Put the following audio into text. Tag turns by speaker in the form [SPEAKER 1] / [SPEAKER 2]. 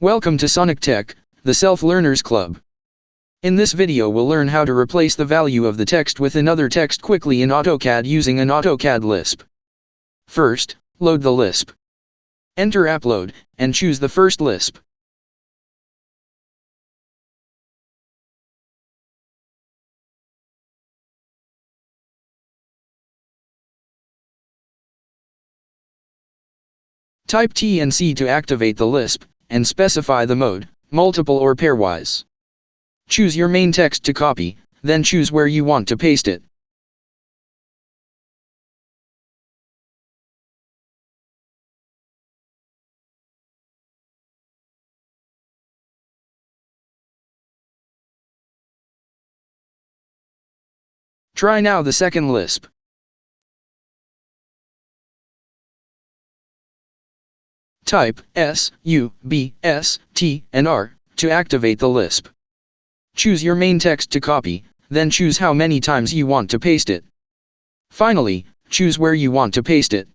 [SPEAKER 1] Welcome to Sonic Tech, the Self-Learners Club. In this video we'll learn how to replace the value of the text with another text quickly in AutoCAD using an AutoCAD Lisp. First, load the Lisp. Enter Upload, and choose the first Lisp. Type T and C to activate the Lisp, and specify the mode, multiple or pairwise. Choose your main text to copy, then choose where you want to paste it. Try now the second Lisp. Type S, U, B, S, T, and R to activate the Lisp. Choose your main text to copy, then choose how many times you want to paste it. Finally, choose where you want to paste it,